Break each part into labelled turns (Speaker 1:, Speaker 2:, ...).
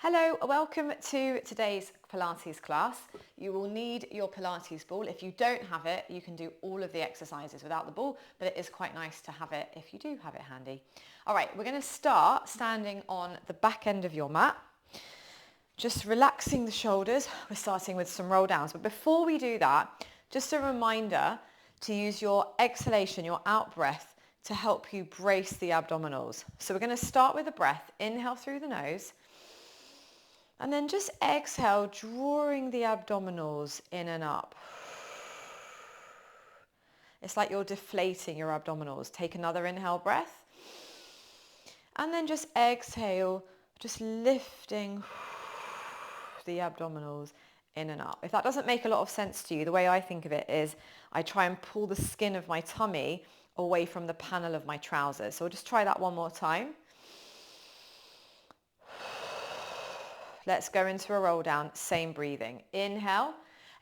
Speaker 1: Hello, welcome to today's Pilates class. You will need your Pilates ball. If you don't have it, you can do all of the exercises without the ball, but it is quite nice to have it if you do have it handy. All right, we're going to start standing on the back end of your mat. Just relaxing the shoulders. We're starting with some roll downs, but before we do that, just a reminder to use your exhalation, your out breath, to help you brace the abdominals. So we're going to start with a breath. Inhale through the nose. And then just exhale, drawing the abdominals in and up. It's like you're deflating your abdominals. Take another inhale breath. And then just exhale, just lifting the abdominals in and up. If that doesn't make a lot of sense to you, the way I think of it is I try and pull the skin of my tummy away from the panel of my trousers. So we'll just try that one more time. Let's go into a roll down, same breathing. Inhale,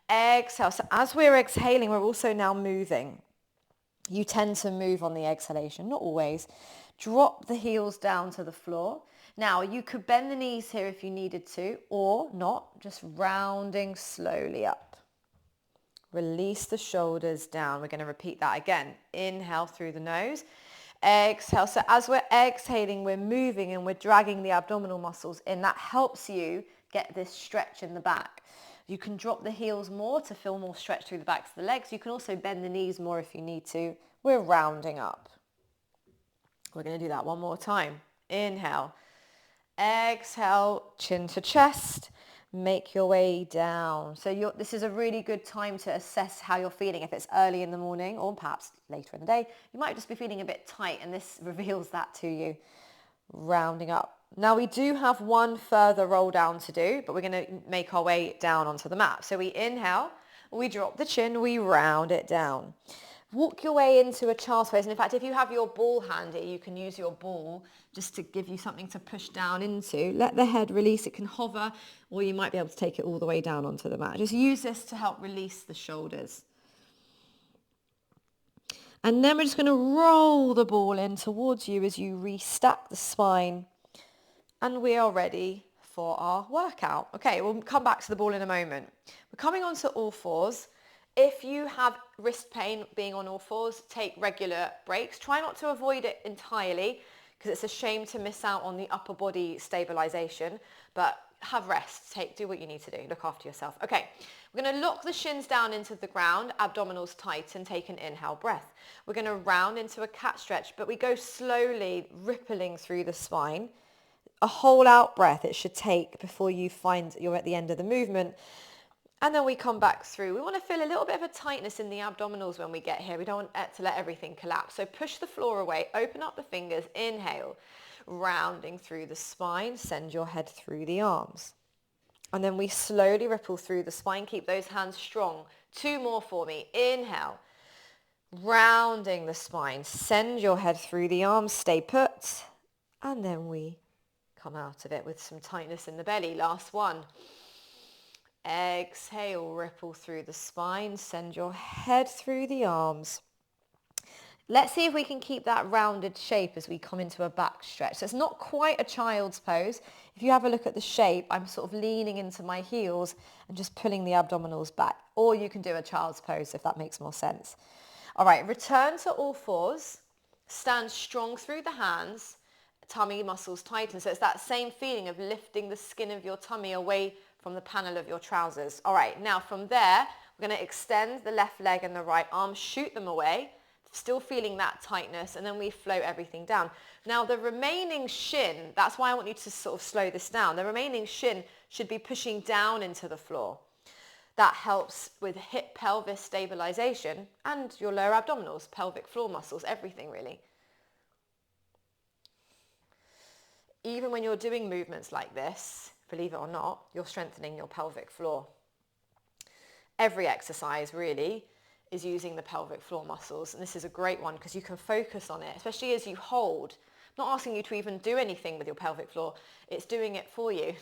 Speaker 1: exhale. So as we're exhaling, we're also now moving. You tend to move on the exhalation, not always. Drop the heels down to the floor. Now, you could bend the knees here if you needed to, or not, just rounding slowly up. Release the shoulders down. We're going to repeat that again. Inhale through the nose. Exhale. So as we're exhaling, we're moving and we're dragging the abdominal muscles in. That helps you get this stretch in the back. You can drop the heels more to feel more stretch through the backs of the legs. You can also bend the knees more if you need to. We're rounding up. We're going to do that one more time. Inhale. Exhale, chin to chest. Make your way down. So this is a really good time to assess how you're feeling. If it's early in the morning or perhaps later in the day, you might just be feeling a bit tight, and this reveals that to you. Rounding up. Now we do have one further roll down to do, but we're going to make our way down onto the mat. So we inhale, we drop the chin, we round it down. Walk your way into a child's pose. And in fact, if you have your ball handy, you can use your ball just to give you something to push down into. Let the head release. It can hover, or you might be able to take it all the way down onto the mat. Just use this to help release the shoulders. And then we're just going to roll the ball in towards you as you restack the spine. And we are ready for our workout. Okay, we'll come back to the ball in a moment. We're coming onto all fours. If you have wrist pain being on all fours, take regular breaks. Try not to avoid it entirely because it's a shame to miss out on the upper body stabilization, but have rest. Do what you need to do. Look after yourself. Okay, we're going to lock the shins down into the ground, abdominals tight, and take an inhale breath. We're going to round into a cat stretch, but we go slowly, rippling through the spine. A whole out breath it should take before you find you're at the end of the movement. And then we come back through. We want to feel a little bit of a tightness in the abdominals when we get here. We don't want to let everything collapse. So push the floor away, open up the fingers, inhale, rounding through the spine, send your head through the arms. And then we slowly ripple through the spine. Keep those hands strong. 2 more for me. Inhale, rounding the spine, send your head through the arms, stay put. And then we come out of it with some tightness in the belly. Last one. Exhale, ripple through the spine, send your head through the arms. Let's see if we can keep that rounded shape as we come into a back stretch. So it's not quite a child's pose. If you have a look at the shape, I'm sort of leaning into my heels and just pulling the abdominals back. Or you can do a child's pose if that makes more sense. All right, return to all fours. Stand strong through the hands. Tummy muscles tighten. So it's that same feeling of lifting the skin of your tummy away from the panel of your trousers. All right, now from there, we're going to extend the left leg and the right arm, shoot them away, still feeling that tightness, and then we float everything down. Now the remaining shin, that's why I want you to sort of slow this down. The remaining shin should be pushing down into the floor. That helps with hip pelvis stabilization and your lower abdominals, pelvic floor muscles, everything really. Even when you're doing movements like this, believe it or not, you're strengthening your pelvic floor. Every exercise really is using the pelvic floor muscles, and this is a great one because you can focus on it, especially as you hold. I'm not asking you to even do anything with your pelvic floor, it's doing it for you.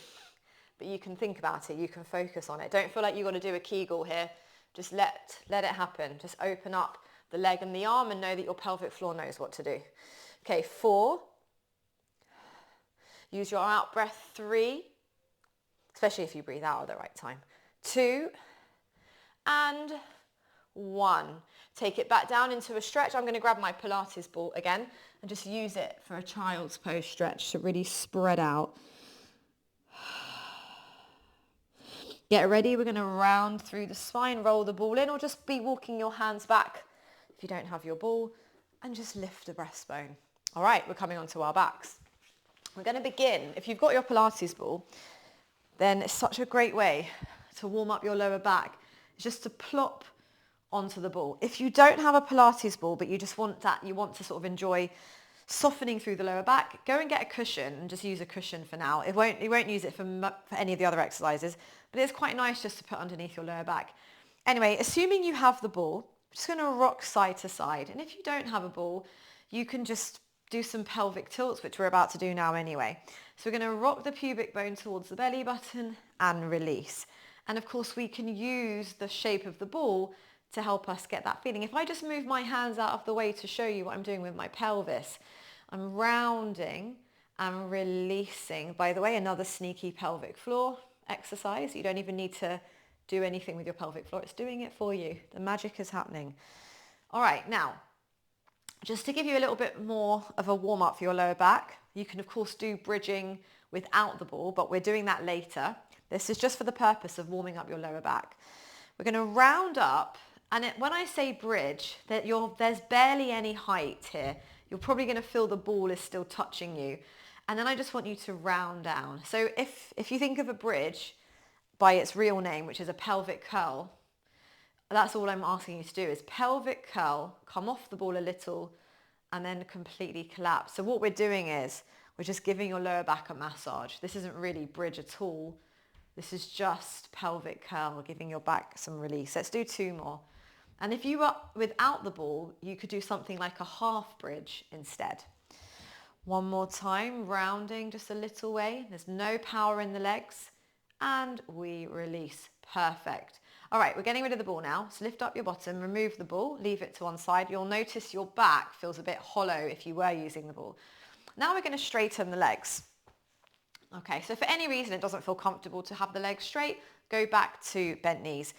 Speaker 1: But you can think about it, you can focus on it. Don't feel like you've got to do a Kegel here. Just let it happen. Just open up the leg and the arm and know that your pelvic floor knows what to do. Okay, 4. Use your out breath. 3, especially if you breathe out at the right time. 2 and 1. Take it back down into a stretch. I'm going to grab my Pilates ball again and just use it for a child's pose stretch to really spread out. Get ready. We're going to round through the spine, roll the ball in, or just be walking your hands back if you don't have your ball, and just lift the breastbone. All right, we're coming onto our backs. We're going to begin. If you've got your Pilates ball, then it's such a great way to warm up your lower back. It's just to plop onto the ball. If you don't have a Pilates ball, but you just want that, you want to sort of enjoy softening through the lower back, go and get a cushion and just use a cushion for now. You won't use it for any of the other exercises, but it's quite nice just to put underneath your lower back. Anyway, assuming you have the ball, I'm just going to rock side to side. And if you don't have a ball, you can just do some pelvic tilts, which we're about to do now anyway. So we're going to rock the pubic bone towards the belly button and release. And of course, we can use the shape of the ball to help us get that feeling. If I just move my hands out of the way to show you what I'm doing with my pelvis, I'm rounding and releasing. By the way, another sneaky pelvic floor exercise. You don't even need to do anything with your pelvic floor. It's doing it for you. The magic is happening. All right, now, just to give you a little bit more of a warm up for your lower back, you can of course do bridging without the ball, but we're doing that later. This is just for the purpose of warming up your lower back. We're going to round up, and when I say bridge, there's barely any height here. You're probably going to feel the ball is still touching you. And then I just want you to round down. So if you think of a bridge by its real name, which is a pelvic curl, that's all I'm asking you to do is pelvic curl, come off the ball a little, and then completely collapse. So what we're doing is we're just giving your lower back a massage. This isn't really bridge at all. This is just pelvic curl, giving your back some release. Let's do 2 more. And if you were without the ball, you could do something like a half bridge instead. 1 more time, rounding just a little way. There's no power in the legs. And we release. Perfect. All right, we're getting rid of the ball now. So lift up your bottom, remove the ball, leave it to one side. You'll notice your back feels a bit hollow if you were using the ball. Now we're going to straighten the legs. Okay, so for any reason it doesn't feel comfortable to have the legs straight, go back to bent knees.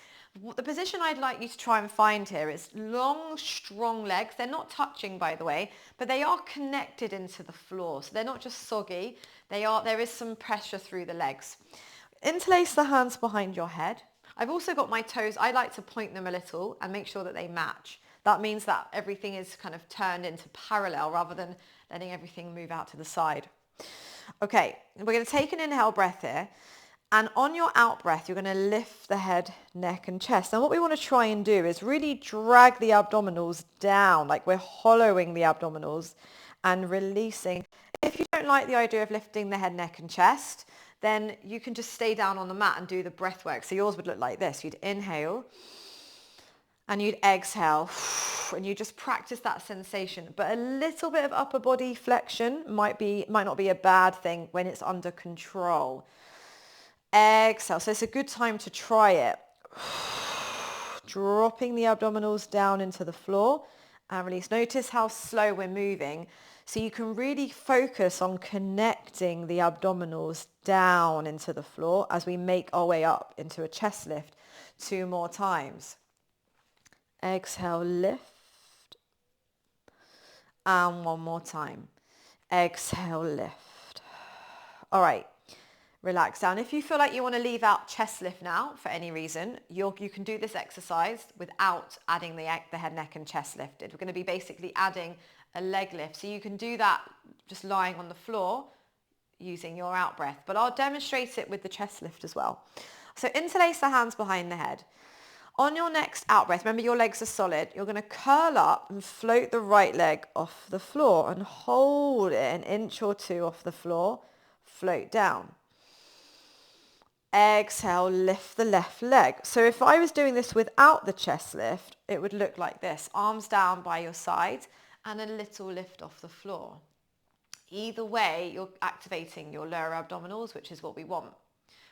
Speaker 1: The position I'd like you to try and find here is long, strong legs. They're not touching, by the way, but they are connected into the floor. So they're not just soggy. There is some pressure through the legs. Interlace the hands behind your head. I've also got my toes. I like to point them a little and make sure that they match. That means that everything is kind of turned into parallel rather than letting everything move out to the side. Okay, we're going to take an inhale breath here. And on your out breath, you're going to lift the head, neck and chest. Now what we want to try and do is really drag the abdominals down, like we're hollowing the abdominals and releasing. If you don't like the idea of lifting the head, neck and chest, then you can just stay down on the mat and do the breath work. So yours would look like this. You'd inhale and you'd exhale and you just practice that sensation. But a little bit of upper body flexion might not be a bad thing when it's under control. Exhale. So it's a good time to try it. Dropping the abdominals down into the floor and release. Notice how slow we're moving. So you can really focus on connecting the abdominals down into the floor as we make our way up into a chest lift. 2 more times. Exhale, lift. And 1 more time. Exhale, lift. All right. Relax down. If you feel like you want to leave out chest lift now for any reason, you can do this exercise without adding the head, neck and chest lifted. We're going to be basically adding a leg lift. So you can do that just lying on the floor using your out breath. But I'll demonstrate it with the chest lift as well. So interlace the hands behind the head. On your next out breath, remember your legs are solid. You're going to curl up and float the right leg off the floor and hold it 1 inch or 2 off the floor. Float down. Exhale, lift the left leg. So if I was doing this without the chest lift, it would look like this. Arms down by your side and a little lift off the floor. Either way, you're activating your lower abdominals, which is what we want.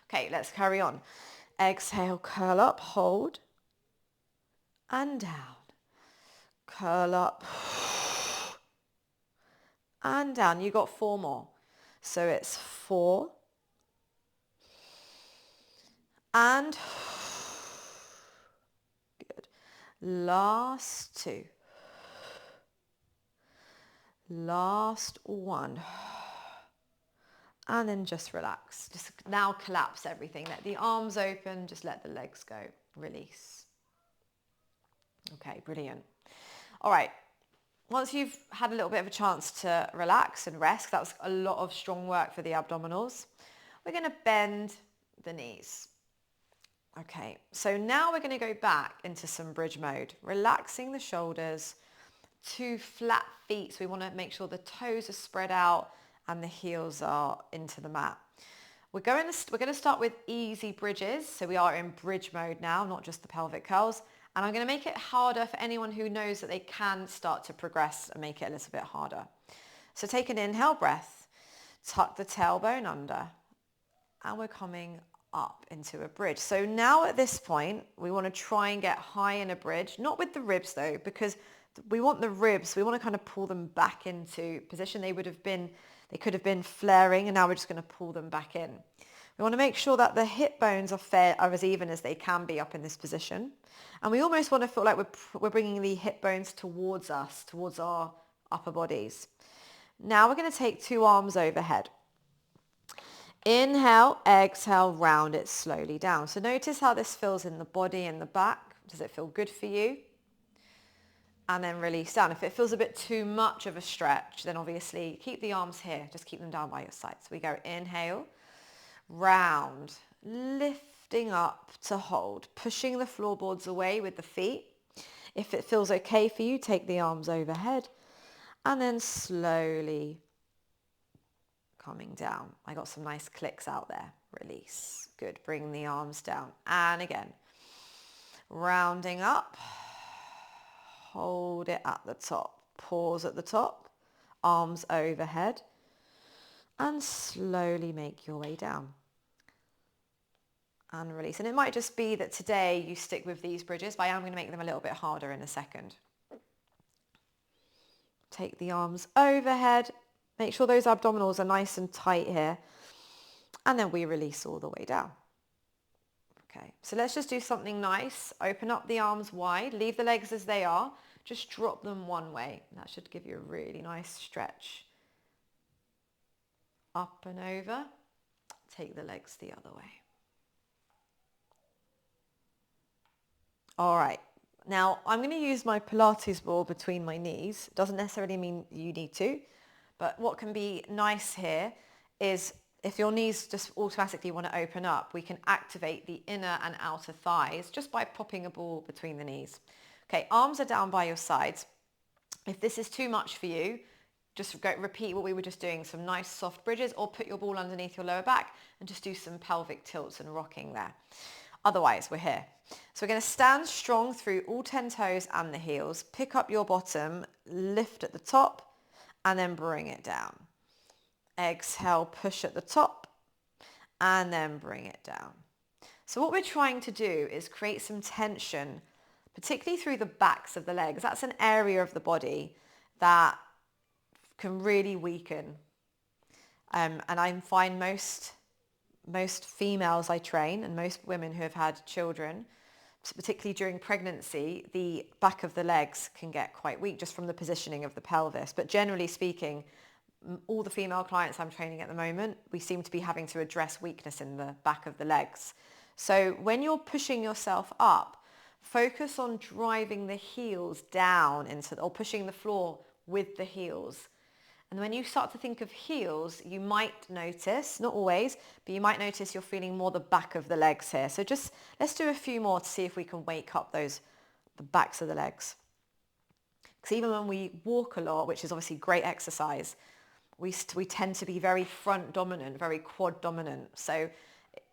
Speaker 1: Okay, let's carry on. Exhale, curl up, hold, and down. Curl up, and down. You got 4 more. So it's 4, And good. Last two. Last one. And then just relax. Just now collapse everything. Let the arms open. Just let the legs go. Release. Okay, brilliant. All right. Once you've had a little bit of a chance to relax and rest, that was a lot of strong work for the abdominals, we're going to bend the knees. Okay, so now we're going to go back into some bridge mode, relaxing the shoulders, 2 flat feet. So we want to make sure the toes are spread out and the heels are into the mat. We're going to start with easy bridges. So we are in bridge mode now, not just the pelvic curls. And I'm going to make it harder for anyone who knows that they can start to progress and make it a little bit harder. So take an inhale breath, tuck the tailbone under, and we're coming up into a bridge. So now at this point, we want to try and get high in a bridge, not with the ribs though, because we want the ribs, we want to kind of pull them back into position. They could have been flaring, and now we're just going to pull them back in. We want to make sure that the hip bones are as even as they can be up in this position. And we almost want to feel like we're bringing the hip bones towards us, towards our upper bodies. Now we're going to take 2 arms overhead. Inhale, exhale, round it slowly down. So notice how this feels in the body and the back. Does it feel good for you? And then release down. If it feels a bit too much of a stretch, then obviously keep the arms here. Just keep them down by your sides. So we go inhale, round, lifting up to hold, pushing the floorboards away with the feet. If it feels okay for you, take the arms overhead and then slowly coming down. I got some nice clicks out there. Release. Good. Bring the arms down. And again, rounding up. Hold it at the top. Pause at the top. Arms overhead. And slowly make your way down. And release. And it might just be that today you stick with these bridges, but I am going to make them a little bit harder in a second. Take the arms overhead. Make sure those abdominals are nice and tight here. And then we release all the way down. Okay, so let's just do something nice. Open up the arms wide. Leave the legs as they are. Just drop them one way. That should give you a really nice stretch. Up and over. Take the legs the other way. All right. Now, I'm going to use my Pilates ball between my knees. Doesn't necessarily mean you need to. But what can be nice here is if your knees just automatically want to open up, we can activate the inner and outer thighs just by popping a ball between the knees. Okay, arms are down by your sides. If this is too much for you, just repeat what we were just doing, some nice soft bridges, or put your ball underneath your lower back and just do some pelvic tilts and rocking there. Otherwise, we're here. So we're going to stand strong through all 10 toes and the heels. Pick up your bottom, lift at the top, and then bring it down. Exhale, push at the top, and then bring it down. So what we're trying to do is create some tension, particularly through the backs of the legs. That's an area of the body that can really weaken. And I find most females I train and most women who have had children, particularly during pregnancy, the back of the legs can get quite weak just from the positioning of the pelvis. But generally speaking, all the female clients I'm training at the moment, we seem to be having to address weakness in the back of the legs. So when you're pushing yourself up, focus on driving the heels down or pushing the floor with the heels. And when you start to think of heels, you might notice, not always, but you might notice you're feeling more the back of the legs here. So just let's do a few more to see if we can wake up the backs of the legs. Because even when we walk a lot, which is obviously great exercise, we tend to be very front dominant, very quad dominant. So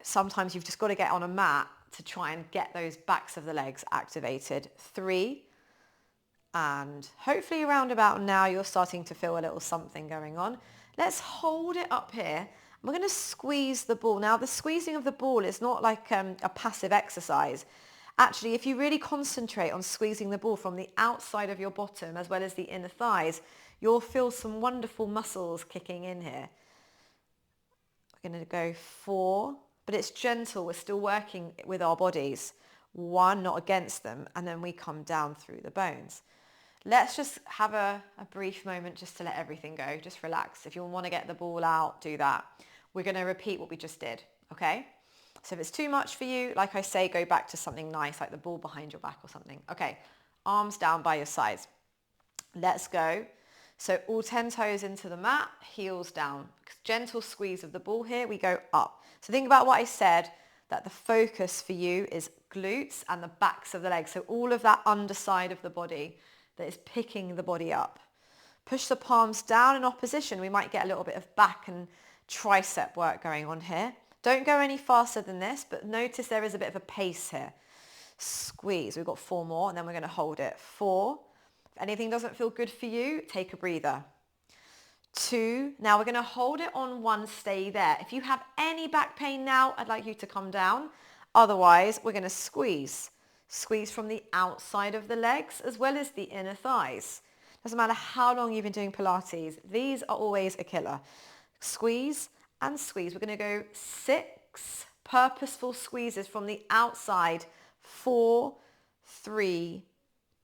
Speaker 1: sometimes you've just got to get on a mat to try and get those backs of the legs activated. 3. And hopefully around about now you're starting to feel a little something going on. Let's hold it up here. We're going to squeeze the ball. Now the squeezing of the ball is not like a passive exercise. Actually, if you really concentrate on squeezing the ball from the outside of your bottom as well as the inner thighs, you'll feel some wonderful muscles kicking in here. We're going to go 4, but it's gentle. We're still working with our bodies. One, not against them, and then we come down through the bones. Let's just have a brief moment just to let everything go. Just relax. If you want to get the ball out, do that. We're going to repeat what we just did, okay? So if it's too much for you, like I say, go back to something nice, like the ball behind your back or something. Okay, arms down by your sides. Let's go. So all 10 toes into the mat, heels down. Gentle squeeze of the ball here, we go up. So think about what I said, that the focus for you is glutes and the backs of the legs. So all of that underside of the body that is picking the body up. Push the palms down in opposition. We might get a little bit of back and tricep work going on here. Don't go any faster than this, but notice there is a bit of a pace here. Squeeze. We've got 4 more, and then we're going to hold it. 4. If anything doesn't feel good for you, take a breather. 2. Now we're going to hold it on 1, stay there. If you have any back pain now, I'd like you to come down. Otherwise, we're going to squeeze. Squeeze from the outside of the legs as well as the inner thighs. Doesn't matter how long you've been doing Pilates, these are always a killer. Squeeze and squeeze. We're going to go 6 purposeful squeezes from the outside. 4, 3,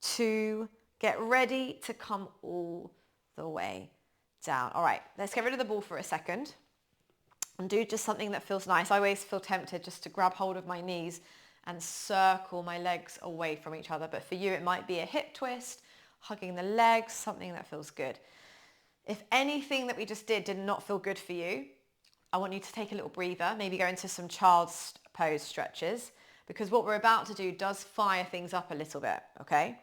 Speaker 1: 2, get ready to come all the way down. All right, let's get rid of the ball for a second and do just something that feels nice. I always feel tempted just to grab hold of my knees and circle my legs away from each other. But for you, it might be a hip twist, hugging the legs, something that feels good. If anything that we just did not feel good for you, I want you to take a little breather, maybe go into some child's pose stretches, because what we're about to do does fire things up a little bit, okay?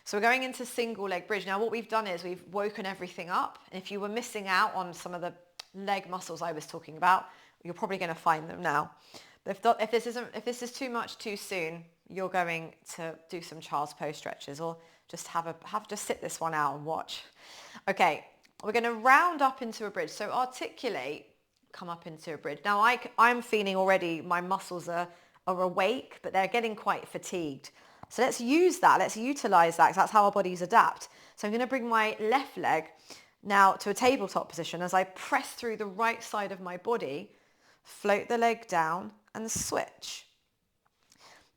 Speaker 1: So we're going into single leg bridge. Now what we've done is we've woken everything up. And if you were missing out on some of the leg muscles I was talking about, you're probably going to find them now. But if this is too much too soon, you're going to do some child's pose stretches, or just just sit this one out and watch. Okay, we're going to round up into a bridge. So articulate, come up into a bridge. Now I'm feeling already my muscles are awake, but they're getting quite fatigued. So let's use that. Let's utilize that, because that's how our bodies adapt. So I'm going to bring my left leg now to a tabletop position as I press through the right side of my body, float the leg down and switch.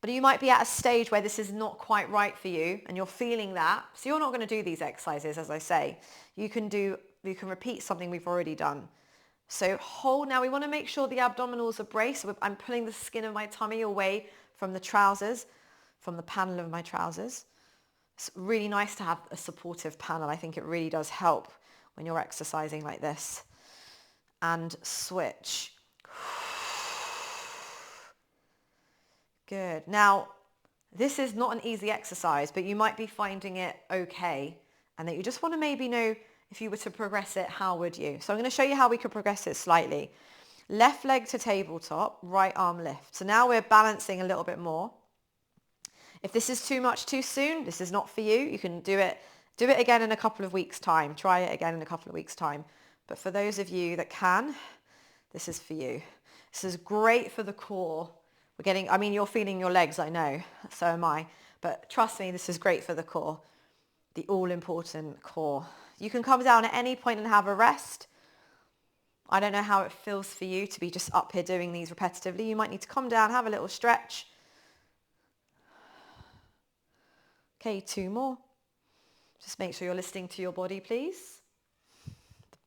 Speaker 1: But you might be at a stage where this is not quite right for you and you're feeling that. So you're not going to do these exercises, as I say. You can repeat something we've already done. So hold. Now we want to make sure the abdominals are braced. So I'm pulling the skin of my tummy away from the trousers, from the panel of my trousers. It's really nice to have a supportive panel. I think it really does help when you're exercising like this. And switch. Good. Now, this is not an easy exercise, but you might be finding it okay, and that you just want to maybe know, if you were to progress it, how would you? So I'm going to show you how we could progress it slightly. Left leg to tabletop, right arm lift. So now we're balancing a little bit more. If this is too much too soon, this is not for you. You can do it again in a couple of weeks' time. Try it again in a couple of weeks' time. But for those of you that can, this is for you. This is great for the core. You're feeling your legs, I know, so am I. But trust me, this is great for the core, the all-important core. You can come down at any point and have a rest. I don't know how it feels for you to be just up here doing these repetitively. You might need to come down, have a little stretch. Okay, 2 more. Just make sure you're listening to your body, please.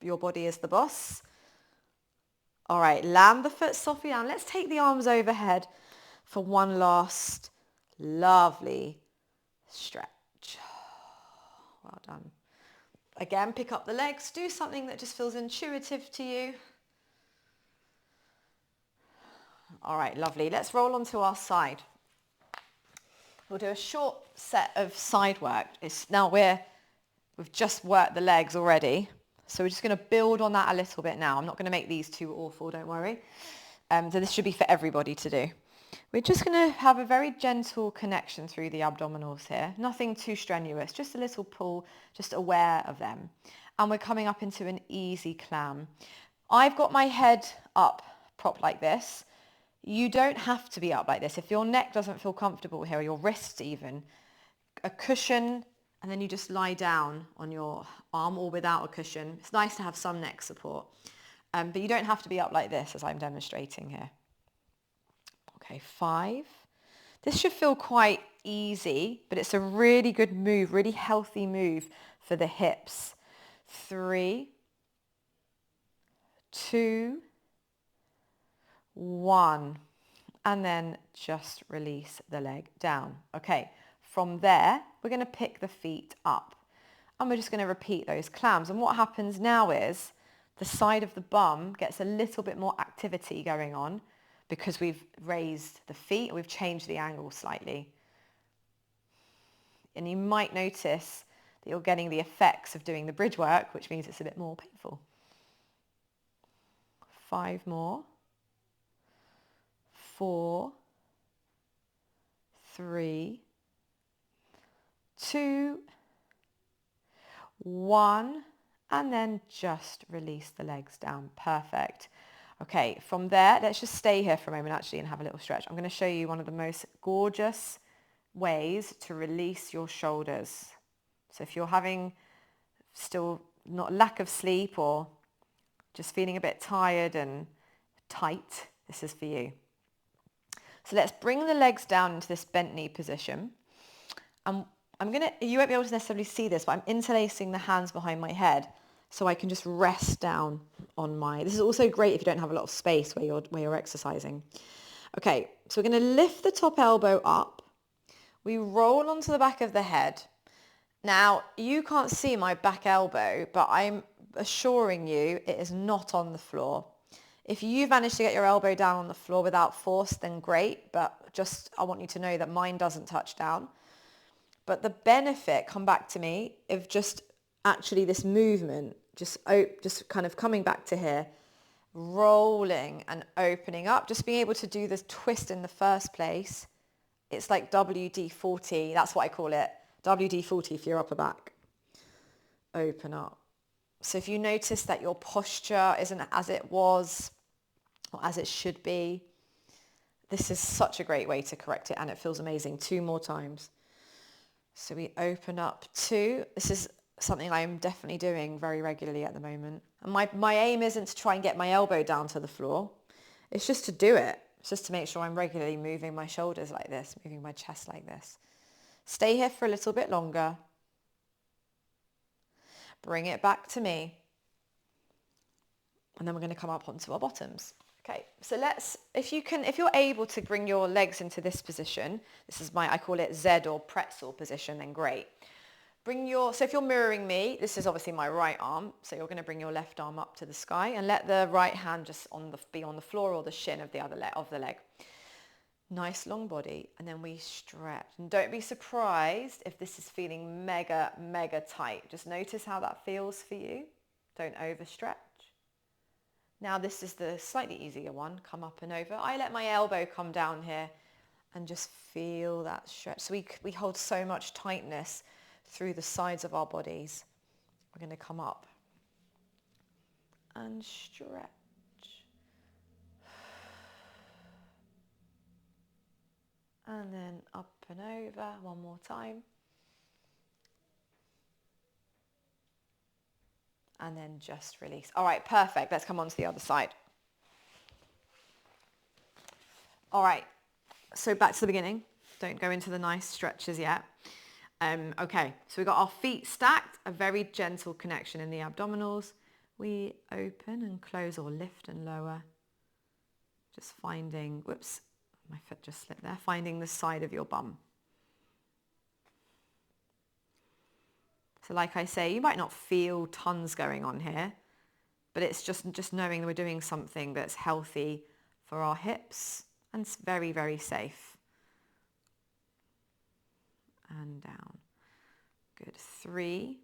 Speaker 1: Your body is the boss. All right, land the foot softly down. Let's take the arms overhead for one last lovely stretch. Well done. Again, pick up the legs. Do something that just feels intuitive to you. All right, lovely. Let's roll onto our side. We'll do a short set of side work. We've just worked the legs already. So we're just going to build on that a little bit now. I'm not going to make these too awful, don't worry. So this should be for everybody to do. We're just going to have a very gentle connection through the abdominals here. Nothing too strenuous, just a little pull, just aware of them. And we're coming up into an easy clam. I've got my head up, propped like this. You don't have to be up like this. If your neck doesn't feel comfortable here, or your wrists even, a cushion, and then you just lie down on your arm, or without a cushion. It's nice to have some neck support. But you don't have to be up like this, as I'm demonstrating here. Okay, 5. This should feel quite easy, but it's a really good move, really healthy move for the hips. 3, 2, 1. And then just release the leg down. Okay, from there, we're going to pick the feet up. And we're just going to repeat those clams. And what happens now is the side of the bum gets a little bit more activity going on because we've raised the feet, we've changed the angle slightly. And you might notice that you're getting the effects of doing the bridge work, which means it's a bit more painful. 5 more. 4, 3, 2, 1, and then just release the legs down. Perfect. Okay, from there, let's just stay here for a moment actually and have a little stretch. I'm going to show you one of the most gorgeous ways to release your shoulders. So if you're having still not lack of sleep or just feeling a bit tired and tight, this is for you. So let's bring the legs down into this bent knee position. You won't be able to necessarily see this, but I'm interlacing the hands behind my head so I can just rest down on this is also great if you don't have a lot of space where you're exercising. Okay, so we're going to lift the top elbow up. We roll onto the back of the head. Now, you can't see my back elbow, but I'm assuring you it is not on the floor. If you've managed to get your elbow down on the floor without force, then great, but I want you to know that mine doesn't touch down. But the benefit, come back to me, of just actually this movement, just kind of coming back to here, rolling and opening up, just being able to do this twist in the first place. It's like WD-40, that's what I call it, WD-40 for your upper back. Open up. So if you notice that your posture isn't as it was or as it should be, this is such a great way to correct it and it feels amazing. 2 more times. So we open up 2. This is something I'm definitely doing very regularly at the moment. And my aim isn't to try and get my elbow down to the floor. It's just to do it. It's just to make sure I'm regularly moving my shoulders like this, moving my chest like this. Stay here for a little bit longer. Bring it back to me. And then we're going to come up onto our bottoms. Okay, so if you're able to bring your legs into this position, this is I call it Z or pretzel position, then great. So if you're mirroring me, this is obviously my right arm, so you're going to bring your left arm up to the sky and let the right hand just be on the floor or the shin of the other leg. Nice long body, and then we stretch. And don't be surprised if this is feeling mega, mega tight. Just notice how that feels for you. Don't overstretch. Now this is the slightly easier one, come up and over. I let my elbow come down here and just feel that stretch. So we hold so much tightness through the sides of our bodies. We're going to come up and stretch. And then up and over, one more time. And then just release. All right, perfect. Let's come on to the other side. All right, so back to the beginning. Don't go into the nice stretches yet. Okay, so we've got our feet stacked, a very gentle connection in the abdominals. We open and close or lift and lower. Just finding, whoops, my foot just slipped there, finding the side of your bum. So like I say, you might not feel tons going on here, but it's just knowing that we're doing something that's healthy for our hips and it's very, very safe. And down. Good. 3,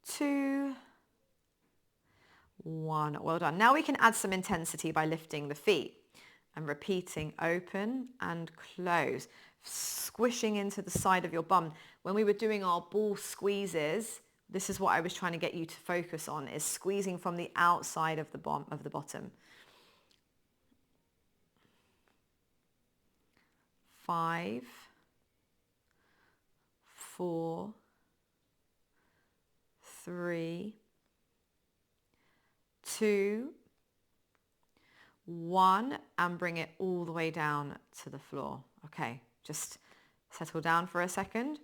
Speaker 1: 2, 1. Well done. Now we can add some intensity by lifting the feet and repeating open and close, squishing into the side of your bum. When we were doing our ball squeezes, this is what I was trying to get you to focus on, is squeezing from the outside of the bottom. 5, 4, 3, 2, 1, and bring it all the way down to the floor. Okay, just settle down for a second.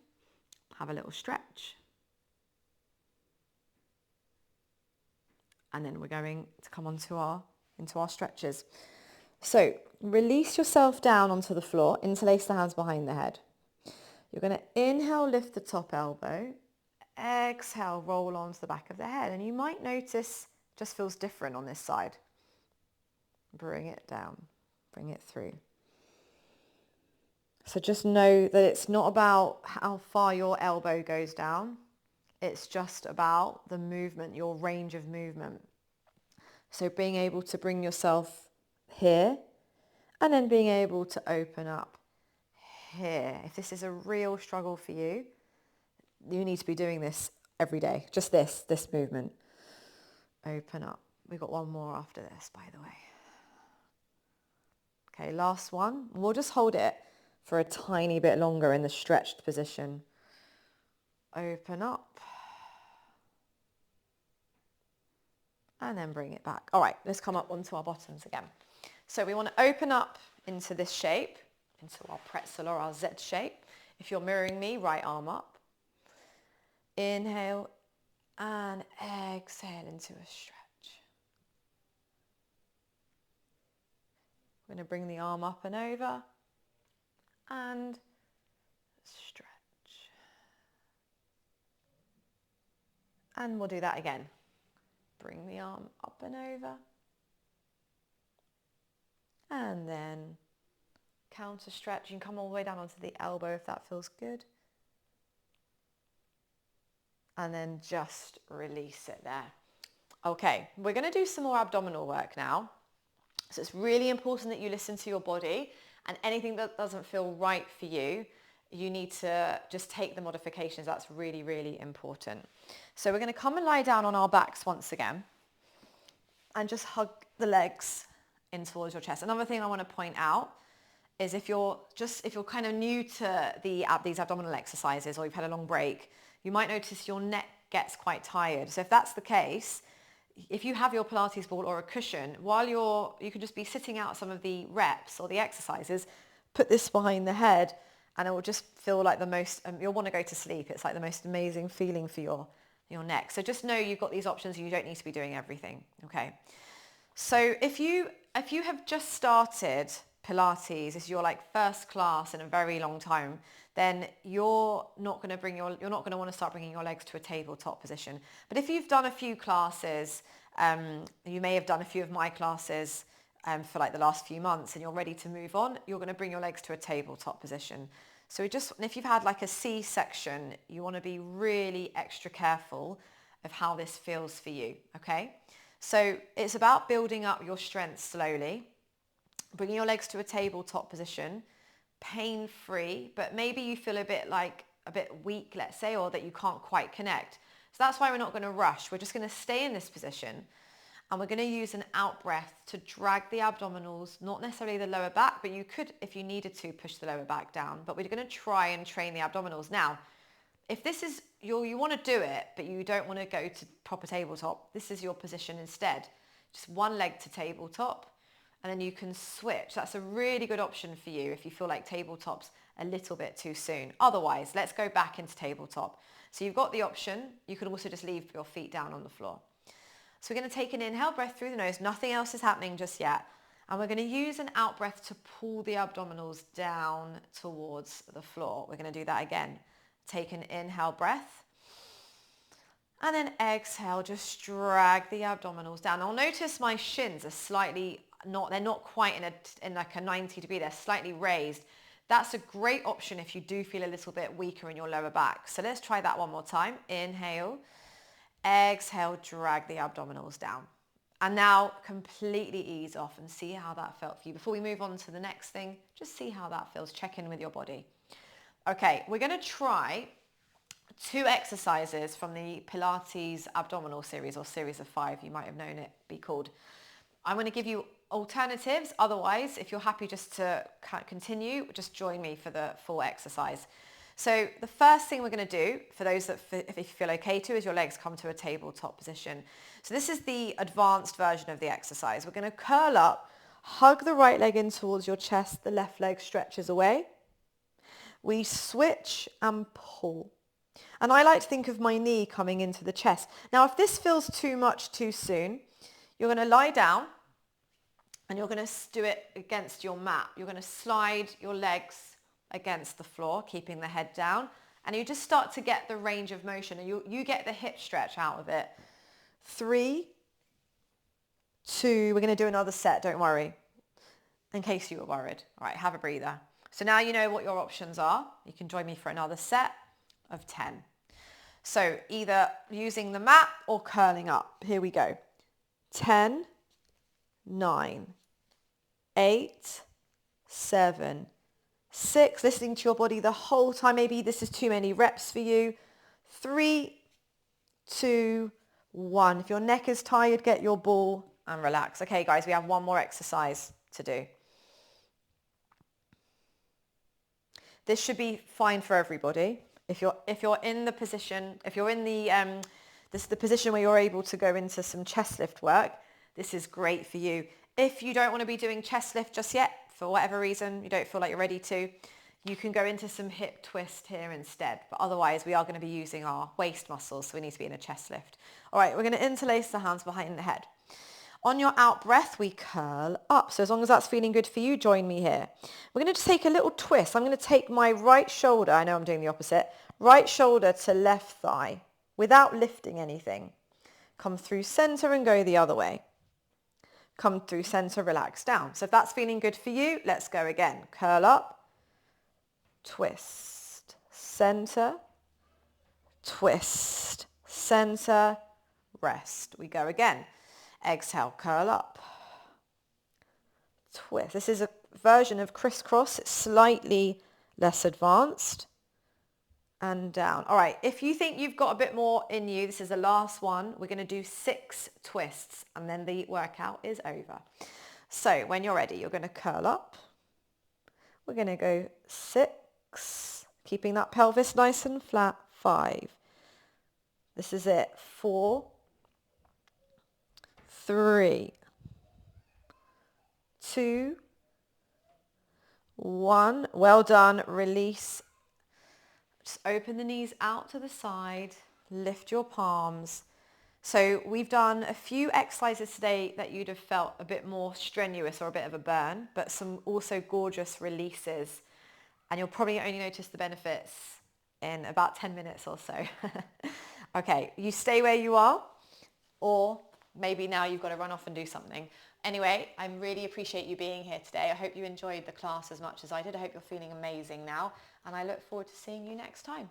Speaker 1: Have a little stretch. And then we're going to come into our stretches. So release yourself down onto the floor, interlace the hands behind the head. You're going to inhale, lift the top elbow. Exhale, roll onto the back of the head. And you might notice it just feels different on this side. Bring it down, bring it through. So just know that it's not about how far your elbow goes down. It's just about the movement, your range of movement. So being able to bring yourself here and then being able to open up here. If this is a real struggle for you, you need to be doing this every day. Just this movement. Open up. We've got one more after this, by the way. Okay, last one. We'll just hold it for a tiny bit longer in the stretched position. Open up. And then bring it back. All right, let's come up onto our bottoms again. So we want to open up into this shape, into our pretzel or our Z shape. If you're mirroring me, right arm up. Inhale and exhale into a stretch. We're going to bring the arm up and over and stretch. And we'll do that again. Bring the arm up and over. And then counter stretch. You can come all the way down onto the elbow if that feels good. And then just release it there. Okay, we're going to do some more abdominal work now. So it's really important that you listen to your body, and anything that doesn't feel right for you, you need to just take the modifications. That's really, really important. So we're going to come and lie down on our backs once again and just hug the legs in towards your chest. Another thing I want to point out is if you're kind of new to these abdominal exercises, or you've had a long break, you might notice your neck gets quite tired. So if that's the case, if you have your Pilates ball or a cushion, you can just be sitting out some of the reps or the exercises, put this behind the head, and it will just feel like the most, you'll want to go to sleep. It's like the most amazing feeling for your neck. So just know you've got these options and you don't need to be doing everything, okay? So if you have just started Pilates, this is your like first class in a very long time, then you're not going to want to start bringing your legs to a tabletop position. But if you've done a few classes, you may have done a few of my classes for like the last few months, and you're ready to move on, you're going to bring your legs to a tabletop position. So if you've had like a C-section, you want to be really extra careful of how this feels for you, okay? So it's about building up your strength slowly, bringing your legs to a tabletop position, pain-free, but maybe you feel a bit weak, let's say, or that you can't quite connect. So that's why we're not going to rush. We're just going to stay in this position, and we're going to use an out breath to drag the abdominals, not necessarily the lower back, but you could, if you needed to, push the lower back down. But we're going to try and train the abdominals. Now, if this is you want to do it, but you don't want to go to proper tabletop, this is your position instead. Just one leg to tabletop, and then you can switch. That's a really good option for you if you feel like tabletop's a little bit too soon. Otherwise, let's go back into tabletop. So you've got the option. You can also just leave your feet down on the floor. So we're going to take an inhale breath through the nose. Nothing else is happening just yet. And we're going to use an out breath to pull the abdominals down towards the floor. We're going to do that again. Take an inhale breath. And then exhale, just drag the abdominals down. I'll notice my shins are they're not quite in like a 90 degree, they're slightly raised. That's a great option if you do feel a little bit weaker in your lower back. So let's try that one more time. Inhale, exhale, drag the abdominals down. And now completely ease off and see how that felt for you. Before we move on to the next thing, just see how that feels. Check in with your body. Okay, we're going to try 2 exercises from the Pilates abdominal series, or series of 5, you might have known it be called. I'm going to give you alternatives. Otherwise, if you're happy just to continue, just join me for the full exercise. So the first thing we're going to do, for those if you feel okay to, is your legs come to a tabletop position. So this is the advanced version of the exercise. We're going to curl up, Hug the right leg in towards your chest. The left leg stretches away. We switch and pull. And I like to think of my knee coming into the chest. Now, if this feels too much too soon, you're going to lie down and you're going to do it against your mat. You're going to slide your legs against the floor, keeping the head down. And you just start to get the range of motion. And you get the hip stretch out of it. 3, 2, we're going to do another set, don't worry, in case you were worried. All right, have a breather. So now you know what your options are. You can join me for another set of 10. So either using the mat or curling up. Here we go. 10, 9, 8, 7, 6. Listening to your body the whole time. Maybe this is too many reps for you. 3, 2, 1. If your neck is tired, get your ball and relax. Okay, guys, we have one more exercise to do. This should be fine for everybody. If you're in the position, if you're in the position where you're able to go into some chest lift work, this is great for you. If you don't want to be doing chest lift just yet, for whatever reason, you don't feel like you're ready to, you can go into some hip twist here instead. But otherwise, we are going to be using our waist muscles, so we need to be in a chest lift. All right, we're going to interlace the hands behind the head. On your out breath, we curl up. So as long as that's feeling good for you, join me here. We're going to just take a little twist. I'm going to take my right shoulder, I know I'm doing the opposite, right shoulder to left thigh without lifting anything. Come through center and go the other way. Come through center, relax down. So if that's feeling good for you, let's go again. Curl up, twist, center, twist, center, rest. We go again. Exhale, curl up, twist. This is a version of crisscross. It's slightly less advanced. And down. All right, if you think you've got a bit more in you, this is the last one. We're going to do 6 twists and then the workout is over. So when you're ready, you're going to curl up. We're going to go 6, keeping that pelvis nice and flat. 5. This is it. 4, 3, 2, 1. Well done. Release. Just open the knees out to the side. Lift your palms. So we've done a few exercises today that you'd have felt a bit more strenuous or a bit of a burn, but some also gorgeous releases. And you'll probably only notice the benefits in about 10 minutes or so. Okay, you stay where you are, or maybe now you've got to run off and do something. Anyway, I really appreciate you being here today. I hope you enjoyed the class as much as I did. I hope you're feeling amazing now, and I look forward to seeing you next time.